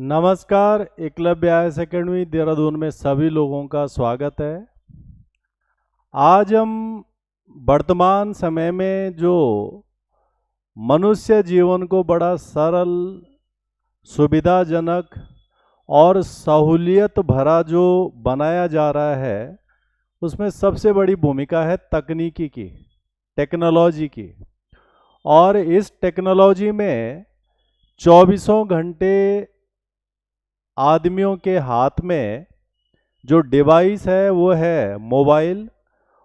नमस्कार। Eklavya IAS academy Dehradun में सभी लोगों का स्वागत है। आज हम वर्तमान समय में जो मनुष्य जीवन को बड़ा सरल, सुविधाजनक और सहूलियत भरा जो बनाया जा रहा है, उसमें सबसे बड़ी भूमिका है तकनीकी की, टेक्नोलॉजी की। और इस टेक्नोलॉजी में चौबीसों घंटे आदमियों के हाथ में जो डिवाइस है वो है मोबाइल।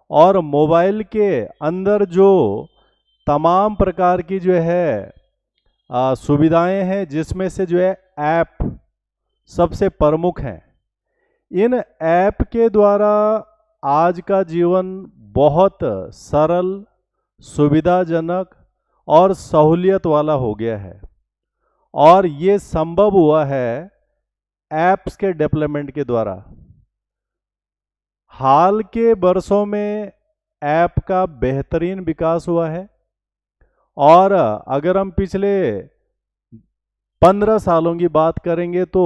और मोबाइल के अंदर जो तमाम प्रकार की जो है सुविधाएं हैं, जिसमें से जो है ऐप सबसे प्रमुख हैं। इन ऐप के द्वारा आज का जीवन बहुत सरल, सुविधाजनक और सहूलियत वाला हो गया है। और ये संभव हुआ है ऐप्स के डेवलपमेंट के द्वारा। हाल के वर्षों में ऐप का बेहतरीन विकास हुआ है। और अगर हम पिछले 15 सालों की बात करेंगे तो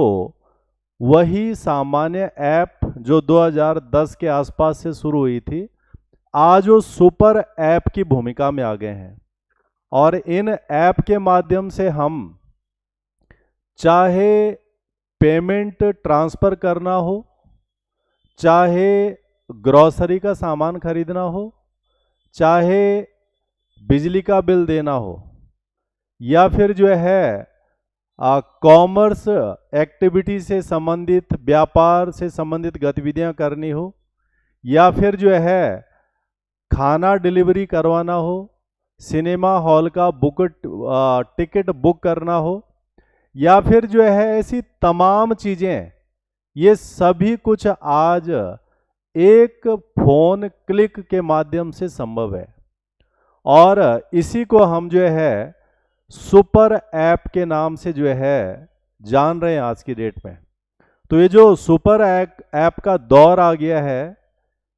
वही सामान्य ऐप जो 2010 के आसपास से शुरू हुई थी, आज वो सुपर ऐप की भूमिका में आ गए हैं। और इन ऐप के माध्यम से हम चाहे पेमेंट ट्रांसफ़र करना हो, चाहे ग्रॉसरी का सामान खरीदना हो, चाहे बिजली का बिल देना हो, या फिर जो है कॉमर्स एक्टिविटी से संबंधित, व्यापार से संबंधित गतिविधियां करनी हो, या फिर जो है खाना डिलीवरी करवाना हो, सिनेमा हॉल का टिकट बुक करना हो, या फिर जो है ऐसी तमाम चीज़ें, ये सभी कुछ आज एक फोन क्लिक के माध्यम से संभव है। और इसी को हम जो है सुपर ऐप के नाम से जो है जान रहे हैं आज की डेट में। तो ये जो सुपर ऐप का दौर आ गया है,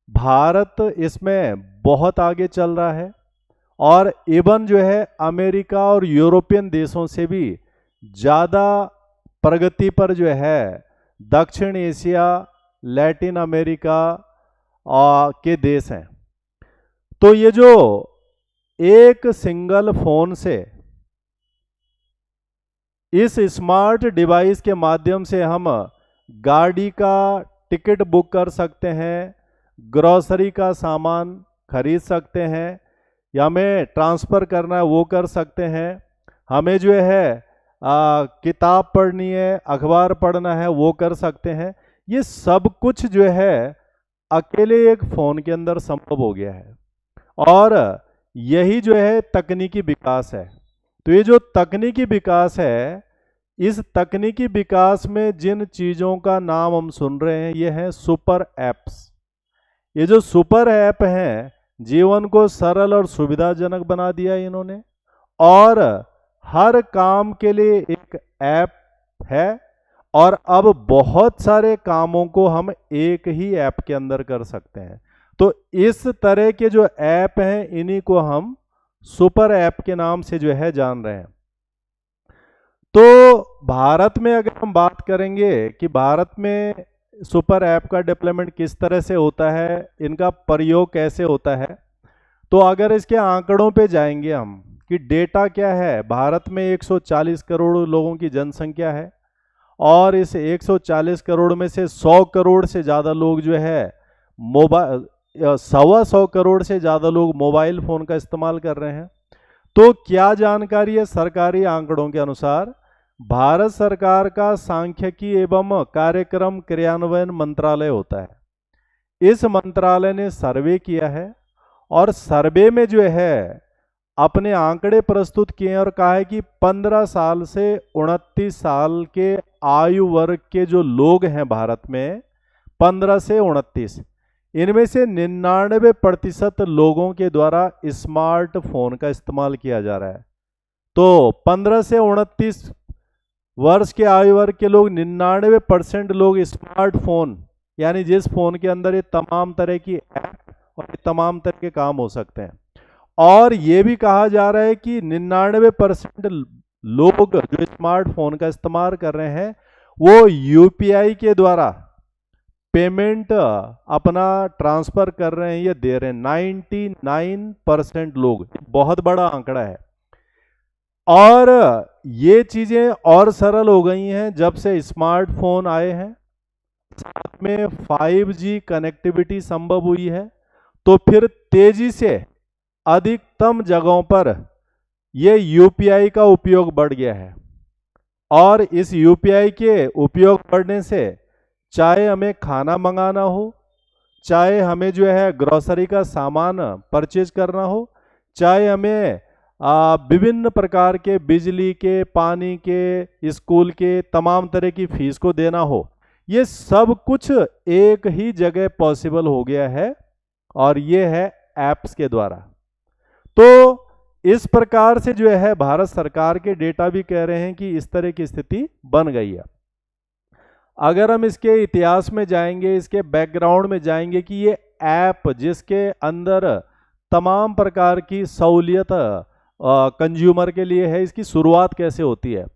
भारत इसमें बहुत आगे चल रहा है। और इवन जो है अमेरिका और यूरोपियन देशों से भी ज़्यादा प्रगति पर जो है दक्षिण एशिया, लैटिन अमेरिका के देश हैं। तो ये जो एक सिंगल फोन से, इस स्मार्ट डिवाइस के माध्यम से हम गाड़ी का टिकट बुक कर सकते हैं, ग्रॉसरी का सामान खरीद सकते हैं, या हमें ट्रांसफ़र करना है वो कर सकते हैं, हमें जो है किताब पढ़नी है, अखबार पढ़ना है वो कर सकते हैं। ये सब कुछ जो है अकेले एक फ़ोन के अंदर संभव हो गया है। और यही जो है तकनीकी विकास है। तो ये जो तकनीकी विकास है, इस तकनीकी विकास में जिन चीज़ों का नाम हम सुन रहे हैं, ये हैं सुपर ऐप्स। ये जो सुपर ऐप हैं, जीवन को सरल और सुविधाजनक बना दिया इन्होंने। और हर काम के लिए एक ऐप है। और अब बहुत सारे कामों को हम एक ही ऐप के अंदर कर सकते हैं। तो इस तरह के जो ऐप हैं, इन्हीं को हम सुपर ऐप के नाम से जो है जान रहे हैं। तो भारत में अगर हम बात करेंगे कि भारत में सुपर ऐप का डेवलपमेंट किस तरह से होता है, इनका प्रयोग कैसे होता है, तो अगर इसके आंकड़ों पे जाएंगे हम कि डेटा क्या है। भारत में 140 करोड़ लोगों की जनसंख्या है। और इस 140 करोड़ में से 100 करोड़ से ज़्यादा लोग जो है मोबाइल, 125 करोड़ से ज़्यादा लोग मोबाइल फ़ोन का इस्तेमाल कर रहे हैं। तो क्या जानकारी है सरकारी आंकड़ों के अनुसार, भारत सरकार का सांख्यिकी एवं कार्यक्रम क्रियान्वयन मंत्रालय होता है। इस मंत्रालय ने सर्वे किया है। और सर्वे में जो है अपने आंकड़े प्रस्तुत किए हैं और कहा है कि 15 साल से 29 साल के आयु वर्ग के जो लोग हैं भारत में, 15 से 29, इनमें से 99% लोगों के द्वारा स्मार्टफोन का इस्तेमाल किया जा रहा है। तो 15 से 29 वर्ष के आयु वर्ग के लोग, 99% लोग स्मार्टफोन, यानी जिस फोन के अंदर ये तमाम तरह की ऐप और ये तमाम तरह के काम हो सकते हैं। और ये भी कहा जा रहा है कि 99% लोग जो स्मार्टफोन का इस्तेमाल कर रहे हैं, वो यूपीआई के द्वारा पेमेंट अपना ट्रांसफर कर रहे हैं, ये दे रहे हैं 99% लोग। बहुत बड़ा आंकड़ा है। और ये चीजें और सरल हो गई हैं जब से स्मार्टफोन आए हैं, साथ में 5G कनेक्टिविटी संभव हुई है, तो फिर तेजी से अधिकतम जगहों पर ये यूपीआई का उपयोग बढ़ गया है। और इस यूपीआई के उपयोग बढ़ने से चाहे हमें खाना मंगाना हो, चाहे हमें जो है ग्रोसरी का सामान परचेज करना हो, चाहे हमें विभिन्न प्रकार के बिजली के, पानी के, स्कूल के तमाम तरह की फीस को देना हो, ये सब कुछ एक ही जगह पॉसिबल हो गया है, और ये है ऐप्स के द्वारा। तो इस प्रकार से जो है भारत सरकार के डेटा भी कह रहे हैं कि इस तरह की स्थिति बन गई है। अगर हम इसके इतिहास में जाएंगे, इसके बैकग्राउंड में जाएंगे कि ये ऐप जिसके अंदर तमाम प्रकार की सहूलियत कंज्यूमर के लिए है, इसकी शुरुआत कैसे होती है।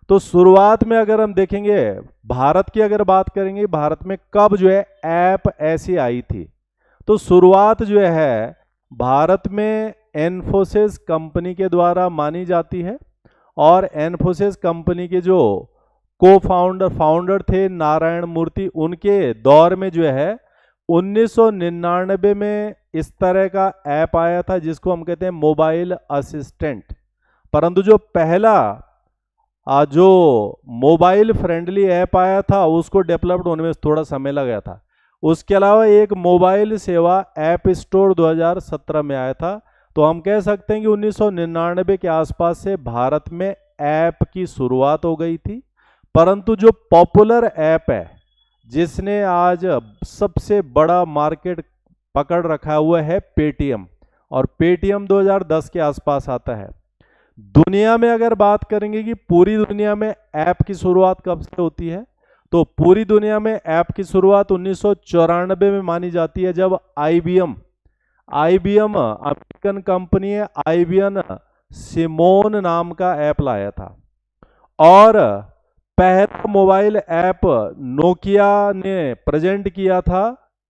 तो शुरुआत में अगर हम देखेंगे, भारत की अगर बात करेंगे, भारत में कब जो है ऐप ऐसी आई थी, तो शुरुआत जो है भारत में इन्फोसिस कंपनी के द्वारा मानी जाती है। और इन्फोसिस कंपनी के जो फाउंडर थे नारायण मूर्ति, उनके दौर में जो है 1999 में इस तरह का ऐप आया था जिसको हम कहते हैं मोबाइल असिस्टेंट। परंतु जो पहला जो मोबाइल फ्रेंडली ऐप आया था उसको डेवलप्ड होने में थोड़ा समय लगा था। उसके अलावा एक मोबाइल सेवा ऐप स्टोर 2017 में आया था। तो हम कह सकते हैं कि 1999 के आसपास से भारत में ऐप की शुरुआत हो गई थी। परंतु जो पॉपुलर ऐप है जिसने आज सबसे बड़ा मार्केट पकड़ रखा हुआ है पेटीएम, और पेटीएम 2010 के आसपास आता है। दुनिया में अगर बात करेंगे कि पूरी दुनिया में ऐप की शुरुआत कब से होती है, तो पूरी दुनिया में ऐप की शुरुआत 1994 में मानी जाती है, जब आईबीएम अमेरिकन कंपनी है, आईबीएम सिमोन नाम का ऐप लाया था। और पहला मोबाइल ऐप नोकिया ने प्रेजेंट किया था,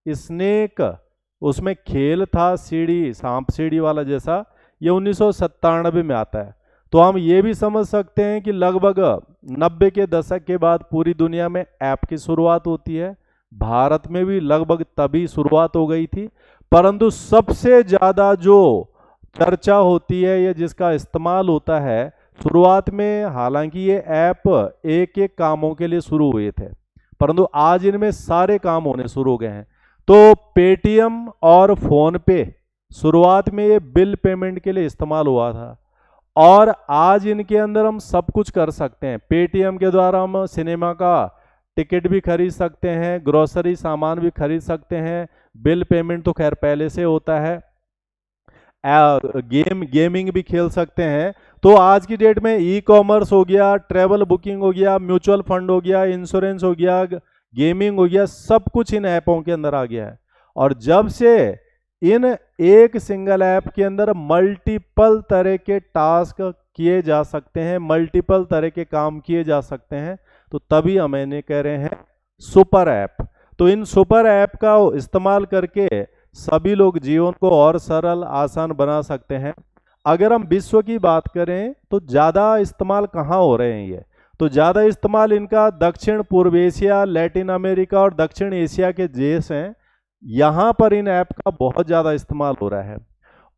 स्नेक, उसमें खेल था सीढ़ी, सांप सीढ़ी वाला जैसा, ये 1997 में आता है। तो हम ये भी समझ सकते हैं कि लगभग 90 के दशक के बाद पूरी दुनिया में ऐप की शुरुआत होती है। भारत में भी लगभग तभी शुरुआत हो गई थी। परंतु सबसे ज़्यादा जो चर्चा होती है या जिसका इस्तेमाल होता है शुरुआत में, हालांकि ये ऐप एक एक कामों के लिए शुरू हुए थे, परंतु आज इनमें सारे काम होने शुरू हो गए हैं। तो पेटीएम और फोन पे शुरुआत में ये बिल पेमेंट के लिए इस्तेमाल हुआ था, और आज इनके अंदर हम सब कुछ कर सकते हैं। पेटीएम के द्वारा हम सिनेमा का टिकट भी खरीद सकते हैं, ग्रोसरी सामान भी खरीद सकते हैं, बिल पेमेंट तो खैर पहले से होता है, गेमिंग भी खेल सकते हैं। तो आज की डेट में ई कॉमर्स हो गया, ट्रैवल बुकिंग हो गया, म्यूचुअल फंड हो गया, इंश्योरेंस हो गया, गेमिंग हो गया, सब कुछ इन ऐपों के अंदर आ गया है। और जब से इन एक सिंगल ऐप के अंदर मल्टीपल तरह के टास्क किए जा सकते हैं, मल्टीपल तरह के काम किए जा सकते हैं, तो तभी हम इन्हें कह रहे हैं सुपर ऐप। तो इन सुपर ऐप का इस्तेमाल करके सभी लोग जीवन को और सरल आसान बना सकते हैं। अगर हम विश्व की बात करें तो ज़्यादा इस्तेमाल कहाँ हो रहे हैं ये, तो ज़्यादा इस्तेमाल इनका दक्षिण पूर्व एशिया, लैटिन अमेरिका और दक्षिण एशिया के देश हैं, यहाँ पर इन ऐप का बहुत ज़्यादा इस्तेमाल हो रहा है।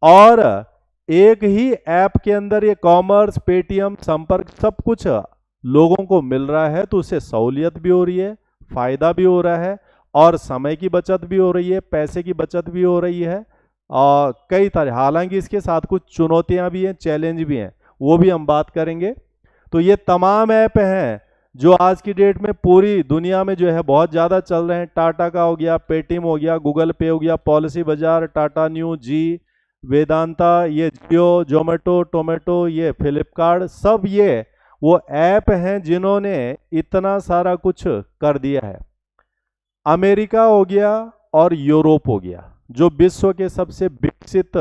और एक ही ऐप के अंदर ये कॉमर्स, पेटीएम, संपर्क सब कुछ लोगों को मिल रहा है, तो उससे सहूलियत भी हो रही है, फायदा भी हो रहा है, और समय की बचत भी हो रही है, पैसे की बचत भी हो रही है, और कई तरह, हालांकि इसके साथ कुछ चुनौतियां भी हैं, चैलेंज भी हैं, वो भी हम बात करेंगे। तो ये तमाम ऐप हैं जो आज की डेट में पूरी दुनिया में जो है बहुत ज़्यादा चल रहे हैं। टाटा का हो गया, पेटीएम हो गया, गूगल पे हो गया, पॉलिसी बाजार, टाटा न्यू, जी, वेदांता, ये जियो, जोमेटो, टोमेटो, ये फ्लिपकार्ट, सब ये वो ऐप हैं जिन्होंने इतना सारा कुछ कर दिया है। अमेरिका हो गया और यूरोप हो गया, जो विश्व के सबसे विकसित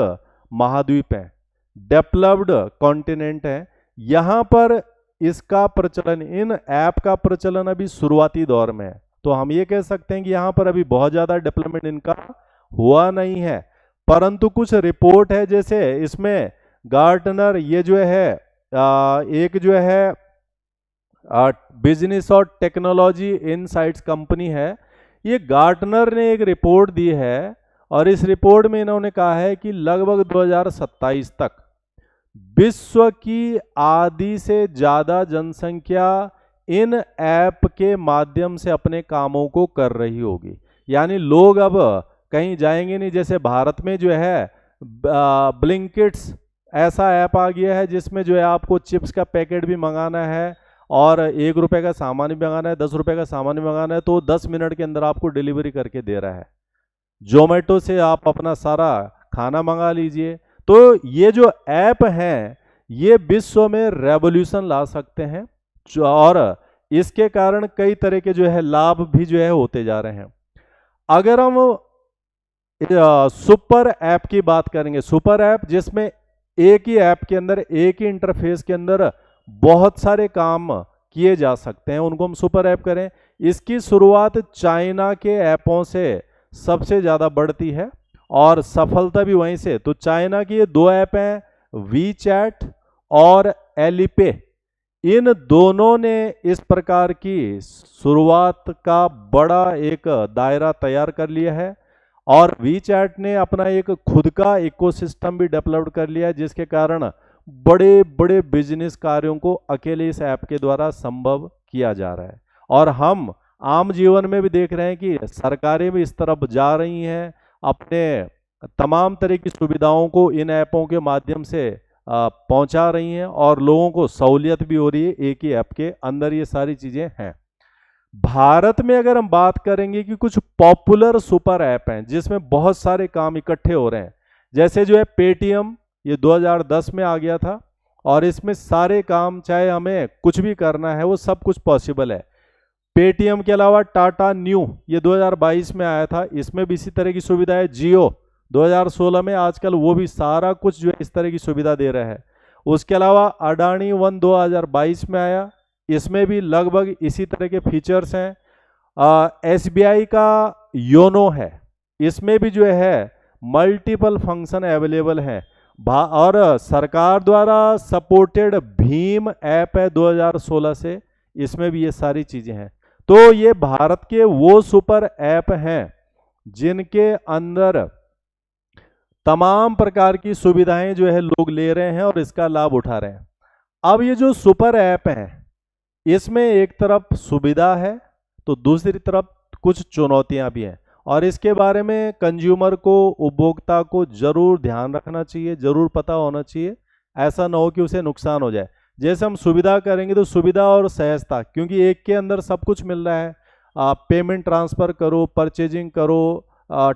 महाद्वीप हैं, डेवलप्ड कॉन्टिनेंट हैं, यहाँ पर इसका प्रचलन, इन ऐप का प्रचलन अभी शुरुआती दौर में है। तो हम ये कह सकते हैं कि यहाँ पर अभी बहुत ज़्यादा डेवलपमेंट इनका हुआ नहीं है, परंतु कुछ रिपोर्ट है, जैसे इसमें गार्टनर, ये जो है एक जो है बिजनेस और टेक्नोलॉजी इनसाइट्स कंपनी है, ये गार्टनर ने एक रिपोर्ट दी है और इस रिपोर्ट में इन्होंने कहा है कि लगभग 2027 तक विश्व की आधी से ज़्यादा जनसंख्या इन ऐप के माध्यम से अपने कामों को कर रही होगी। यानी लोग अब कहीं जाएंगे नहीं। जैसे भारत में जो है ब्लिंकिट्स ऐसा ऐप आ गया है जिसमें जो है आपको चिप्स का पैकेट भी मंगाना है और 1 रुपये का सामान भी मंगाना है, 10 रुपये का सामान भी मंगाना है, तो 10 मिनट के अंदर आपको डिलीवरी करके दे रहा है। जोमेटो से आप अपना सारा खाना मंगा लीजिए। तो ये जो ऐप हैं ये विश्व में रेवोल्यूशन ला सकते हैं और इसके कारण कई तरह के जो है लाभ भी जो है होते जा रहे हैं। अगर हम सुपर ऐप की बात करेंगे, सुपर ऐप जिसमें एक ही ऐप के अंदर, एक ही इंटरफेस के अंदर बहुत सारे काम किए जा सकते हैं, उनको हम सुपर ऐप करें। इसकी शुरुआत चाइना के ऐपों से सबसे ज़्यादा बढ़ती है और सफलता भी वहीं से। तो चाइना की ये 2 ऐप हैं, वी चैट और एलिपे। इन दोनों ने इस प्रकार की शुरुआत का बड़ा एक दायरा तैयार कर लिया है और वी चैट ने अपना एक खुद का इकोसिस्टम भी डेवलप कर लिया है, जिसके कारण बड़े बड़े बिजनेस कार्यों को अकेले इस ऐप के द्वारा संभव किया जा रहा है। और हम आम जीवन में भी देख रहे हैं कि सरकारें भी इस तरफ जा रही हैं, अपने तमाम तरह की सुविधाओं को इन ऐपों के माध्यम से पहुंचा रही हैं और लोगों को सहूलियत भी हो रही है। एक ही ऐप के अंदर ये सारी चीज़ें हैं। भारत में अगर हम बात करेंगे कि कुछ पॉपुलर सुपर ऐप हैं जिसमें बहुत सारे काम इकट्ठे हो रहे हैं, जैसे जो है पेटीएम, ये 2010 में आ गया था और इसमें सारे काम, चाहे हमें कुछ भी करना है, वो सब कुछ पॉसिबल है। पेटीएम के अलावा टाटा न्यू, ये 2022 में आया था, इसमें भी इसी तरह की सुविधा है। जियो 2016 में, आजकल वो भी सारा कुछ जो है इस तरह की सुविधा दे रहा है। उसके अलावा अडानी वन 2022 में आया, इसमें भी लगभग इसी तरह के फीचर्स हैं। SBI का योनो है, इसमें भी जो है मल्टीपल फंक्शन अवेलेबल हैं और सरकार द्वारा सपोर्टेड भीम ऐप है 2016 से, इसमें भी ये सारी चीज़ें हैं। तो ये भारत के वो सुपर ऐप हैं जिनके अंदर तमाम प्रकार की सुविधाएं जो है लोग ले रहे हैं और इसका लाभ उठा रहे हैं। अब ये जो सुपर ऐप हैं, इसमें एक तरफ सुविधा है तो दूसरी तरफ कुछ चुनौतियां भी हैं और इसके बारे में कंज्यूमर को, उपभोक्ता को जरूर ध्यान रखना चाहिए, जरूर पता होना चाहिए, ऐसा ना हो कि उसे नुकसान हो जाए। जैसे हम सुविधा करेंगे तो सुविधा और सहजता, क्योंकि एक के अंदर सब कुछ मिल रहा है। आप पेमेंट ट्रांसफ़र करो, परचेजिंग करो,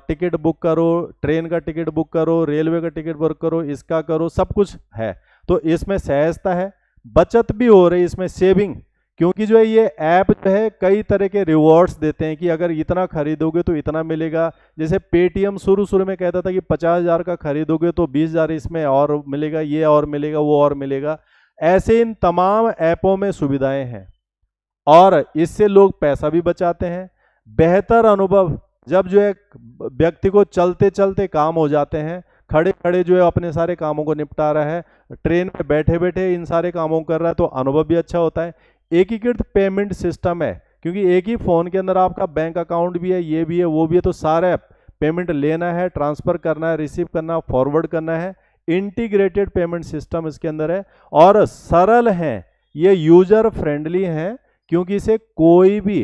टिकट बुक करो, ट्रेन का टिकट बुक करो, रेलवे का टिकट बुक करो, इसका करो, सब कुछ है। तो इसमें सहजता है, बचत भी हो रही है, इसमें सेविंग, क्योंकि जो है ये ऐप जो है कई तरह के रिवॉर्ड्स देते हैं कि अगर इतना खरीदोगे तो इतना मिलेगा। जैसे पेटीएम शुरू में कहता था कि 50,000 का खरीदोगे तो 20,000 इसमें और मिलेगा, ये और मिलेगा, वो और मिलेगा। ऐसे इन तमाम ऐपों में सुविधाएं हैं और इससे लोग पैसा भी बचाते हैं। बेहतर अनुभव, जब जो है व्यक्ति को चलते चलते काम हो जाते हैं, खड़े खड़े जो है अपने सारे कामों को निपटा रहा है, ट्रेन में बैठे बैठे इन सारे कामों को कर रहा है, तो अनुभव भी अच्छा होता है। एकीकृत पेमेंट सिस्टम है, क्योंकि एक ही फ़ोन के अंदर आपका बैंक अकाउंट भी है, ये भी है, वो भी है, तो सारे पेमेंट लेना है, ट्रांसफ़र करना है, रिसीव करना, फॉरवर्ड करना है। इंटीग्रेटेड पेमेंट सिस्टम इसके अंदर है और सरल हैं, ये यूजर फ्रेंडली हैं, क्योंकि इसे कोई भी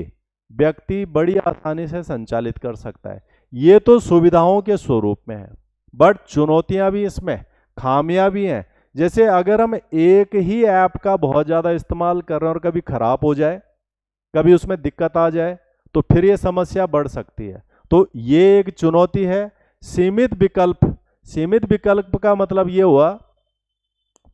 व्यक्ति बड़ी आसानी से संचालित कर सकता है। ये तो सुविधाओं के स्वरूप में है, बट चुनौतियां भी इसमें, खामियां भी हैं। जैसे अगर हम एक ही ऐप का बहुत ज़्यादा इस्तेमाल कर रहे हैं और कभी ख़राब हो जाए, कभी उसमें दिक्कत आ जाए, तो फिर ये समस्या बढ़ सकती है। तो ये एक चुनौती है। सीमित विकल्प, सीमित विकल्प का मतलब ये हुआ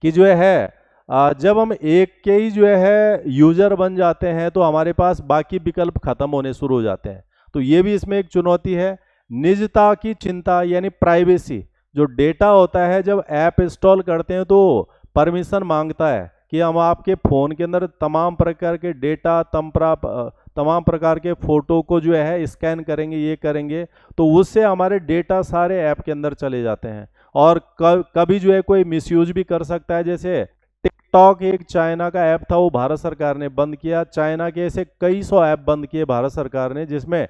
कि जो है जब हम एक के ही जो है यूजर बन जाते हैं तो हमारे पास बाकी विकल्प खत्म होने शुरू हो जाते हैं। तो ये भी इसमें एक चुनौती है। निजता की चिंता, यानी प्राइवेसी, जो डेटा होता है जब ऐप इंस्टॉल करते हैं तो परमिशन मांगता है कि हम आपके फ़ोन के अंदर तमाम प्रकार के डेटा तमाम प्रकार के फ़ोटो को जो है स्कैन करेंगे, ये करेंगे, तो उससे हमारे डेटा सारे ऐप के अंदर चले जाते हैं। और कभी जो है कोई मिसयूज भी कर सकता है। जैसे टिकटॉक एक चाइना का ऐप था, वो भारत सरकार ने बंद किया। चाइना के ऐसे कई सौ ऐप बंद किए भारत सरकार ने जिसमें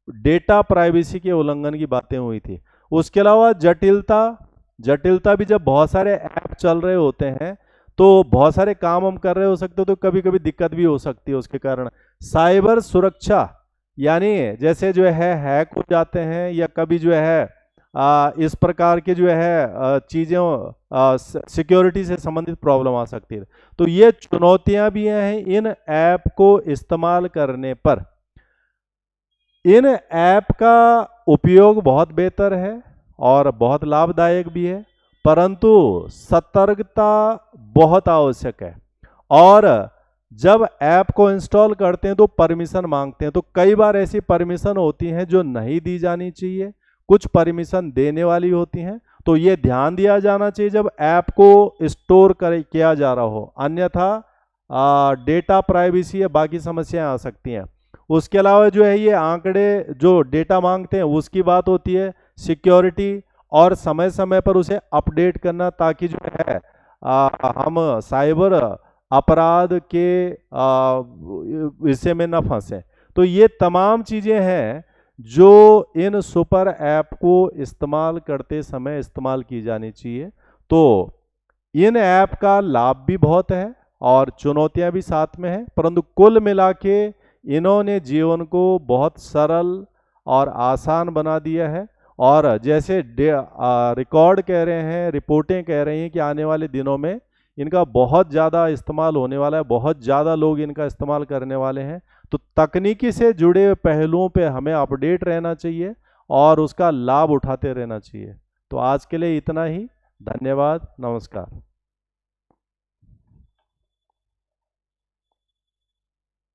डेटा प्राइवेसी के उल्लंघन की बातें हुई थी। उसके अलावा जटिलता भी, जब बहुत सारे ऐप चल रहे होते हैं तो बहुत सारे काम हम कर रहे हो सकते हो, तो कभी कभी दिक्कत भी हो सकती है उसके कारण। साइबर सुरक्षा, यानी जैसे जो है हैक हो जाते हैं, या कभी जो है इस प्रकार के जो है चीज़ें सिक्योरिटी से संबंधित प्रॉब्लम आ सकती है। तो ये चुनौतियां भी हैं इन ऐप को इस्तेमाल करने पर। इन ऐप का उपयोग बहुत बेहतर है और बहुत लाभदायक भी है, परंतु सतर्कता बहुत आवश्यक है। और जब ऐप को इंस्टॉल करते हैं तो परमिशन मांगते हैं, तो कई बार ऐसी परमिशन होती हैं जो नहीं दी जानी चाहिए, कुछ परमिशन देने वाली होती हैं। तो ये ध्यान दिया जाना चाहिए जब ऐप को स्टोर किया जा रहा हो, अन्यथा डेटा प्राइवेसी या बाकी समस्याएं आ सकती हैं। उसके अलावा जो है ये आंकड़े जो डेटा मांगते हैं उसकी बात होती है, सिक्योरिटी और समय समय पर उसे अपडेट करना, ताकि जो है हम साइबर अपराध के विषय में न फंसे। तो ये तमाम चीज़ें हैं जो इन सुपर ऐप को इस्तेमाल करते समय इस्तेमाल की जानी चाहिए। तो इन ऐप का लाभ भी बहुत है और चुनौतियां भी साथ में हैं, परंतु कुल मिला के इन्होंने जीवन को बहुत सरल और आसान बना दिया है। और जैसे रिकॉर्ड कह रहे हैं, रिपोर्टें कह रही हैं कि आने वाले दिनों में इनका बहुत ज़्यादा इस्तेमाल होने वाला है, बहुत ज़्यादा लोग इनका इस्तेमाल करने वाले हैं। तो तकनीकी से जुड़े पहलुओं पे हमें अपडेट रहना चाहिए और उसका लाभ उठाते रहना चाहिए। तो आज के लिए इतना ही। धन्यवाद, नमस्कार।